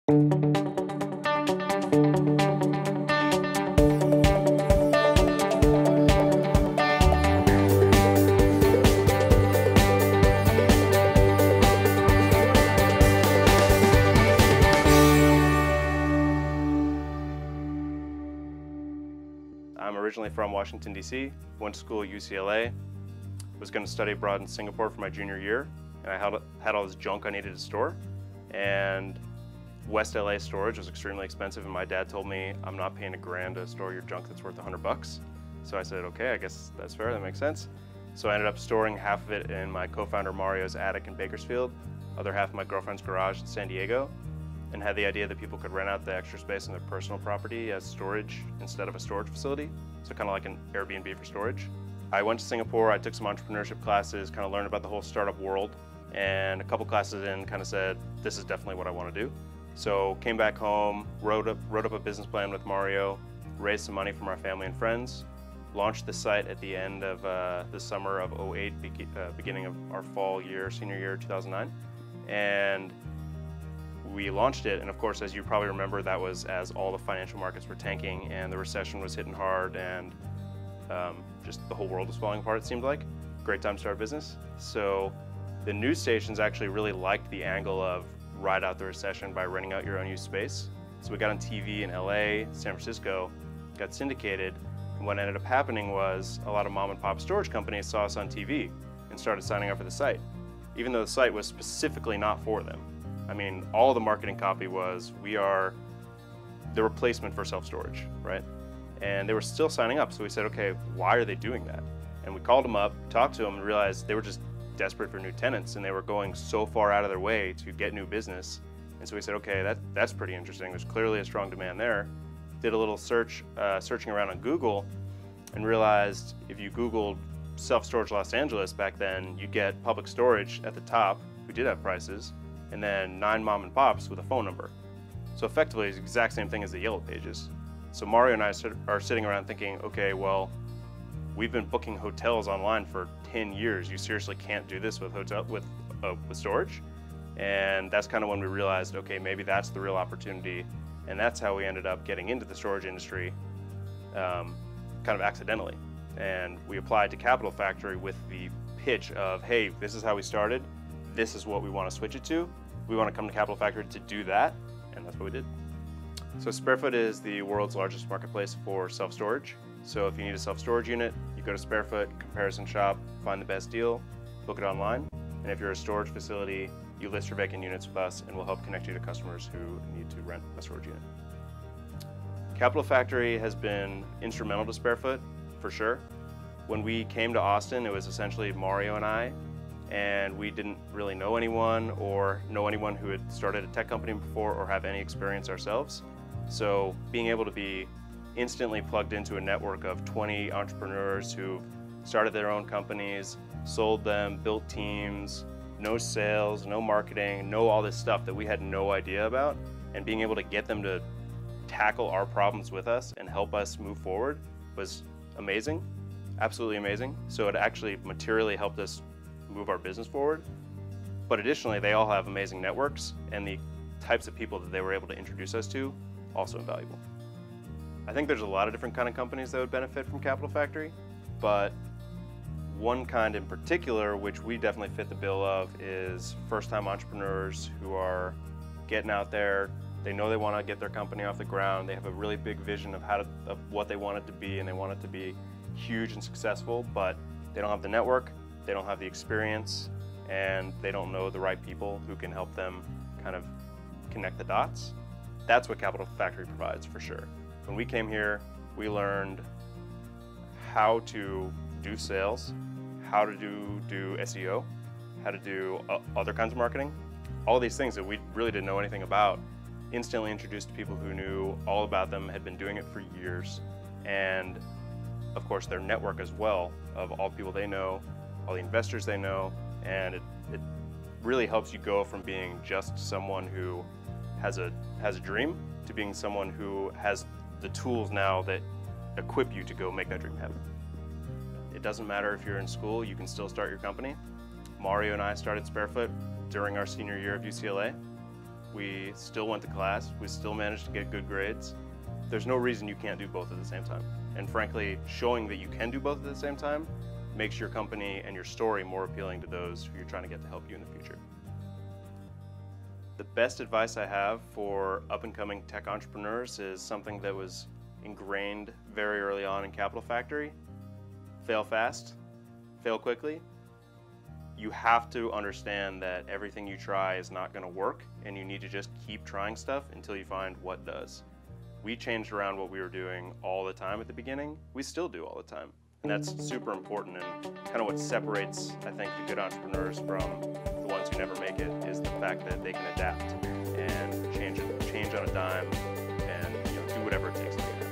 I'm originally from Washington, D.C., went to school at UCLA, was going to study abroad in Singapore for my junior year, and I had all this junk I needed to store, and West LA storage was extremely expensive, and my dad told me, I'm not paying $1,000 to store your junk that's worth $100. So I said, okay, I guess that's fair, that makes sense. So I ended up storing half of it in my co-founder Mario's attic in Bakersfield, other half in my girlfriend's garage in San Diego, and had the idea that people could rent out the extra space in their personal property as storage instead of a storage facility, so kind of like an Airbnb for storage. I went to Singapore, I took some entrepreneurship classes, kind of learned about the whole startup world, and a couple classes in kind of said, this is definitely what I want to do. So came back home, wrote up a business plan with Mario, raised some money from our family and friends, launched the site at the end of the summer of '08, beginning of our fall year, senior year 2009, and we launched it. And of course, as you probably remember, that was as all the financial markets were tanking and the recession was hitting hard, and just the whole world was falling apart, it seemed like. Great time to start a business. So the news stations actually really liked the angle of ride out the recession by renting out your unused space. So we got on TV in LA, San Francisco, got syndicated, and what ended up happening was a lot of mom and pop storage companies saw us on TV and started signing up for the site, even though the site was specifically not for them. I mean, all the marketing copy was, we are the replacement for self-storage, right? And they were still signing up, so we said, okay, why are they doing that? And we called them up, talked to them, and realized they were just desperate for new tenants, and they were going so far out of their way to get new business. And so we said, okay, that's pretty interesting. There's clearly a strong demand there. Did a little searching around on Google, and realized if you Googled self-storage Los Angeles back then, you'd get Public Storage at the top, who did have prices, and then 9 mom and pops with a phone number. So effectively, it's the exact same thing as the Yellow Pages. So Mario and I are sitting around thinking, okay, well, we've been booking hotels online for 10 years. You seriously can't do this with storage? And that's kind of when we realized, okay, maybe that's the real opportunity. And that's how we ended up getting into the storage industry, kind of accidentally. And we applied to Capital Factory with the pitch of, hey, this is how we started. This is what we want to switch it to. We want to come to Capital Factory to do that. And that's what we did. So SpareFoot is the world's largest marketplace for self-storage. So if you need a self-storage unit, you go to SpareFoot, comparison shop, find the best deal, book it online. And if you're a storage facility, you list your vacant units with us, and we'll help connect you to customers who need to rent a storage unit. Capital Factory has been instrumental to SpareFoot, for sure. When we came to Austin, it was essentially Mario and I, and we didn't really know anyone or know anyone who had started a tech company before or have any experience ourselves. So being able to be instantly plugged into a network of 20 entrepreneurs who've started their own companies, sold them, built teams, no sales, no marketing, no all this stuff that we had no idea about, and being able to get them to tackle our problems with us and help us move forward was amazing, absolutely amazing. So it actually materially helped us move our business forward. But additionally, they all have amazing networks, and the types of people that they were able to introduce us to, also invaluable. I think there's a lot of different kind of companies that would benefit from Capital Factory, but one kind in particular, which we definitely fit the bill of, is first-time entrepreneurs who are getting out there. They know they want to get their company off the ground. They have a really big vision of what they want it to be, and they want it to be huge and successful, but they don't have the network, they don't have the experience, and they don't know the right people who can help them kind of connect the dots. That's what Capital Factory provides, for sure. When we came here, we learned how to do sales, how to do SEO, how to do other kinds of marketing. All these things that we really didn't know anything about, instantly introduced to people who knew all about them, had been doing it for years, and of course their network as well, of all the people they know, all the investors they know, and it really helps you go from being just someone who has a dream to being someone who has the tools now that equip you to go make that dream happen. It doesn't matter if you're in school, you can still start your company. Mario and I started SpareFoot during our senior year of UCLA. We still went to class. We still managed to get good grades. There's no reason you can't do both at the same time. And frankly, showing that you can do both at the same time makes your company and your story more appealing to those who you're trying to get to help you in the future. The best advice I have for up-and-coming tech entrepreneurs is something that was ingrained very early on in Capital Factory. Fail fast, fail quickly. You have to understand that everything you try is not going to work, and you need to just keep trying stuff until you find what does. We changed around what we were doing all the time at the beginning. We still do all the time. And that's super important, and kind of what separates, I think, the good entrepreneurs from the ones who never make it is the fact that they can adapt and change on a dime and do whatever it takes to get it.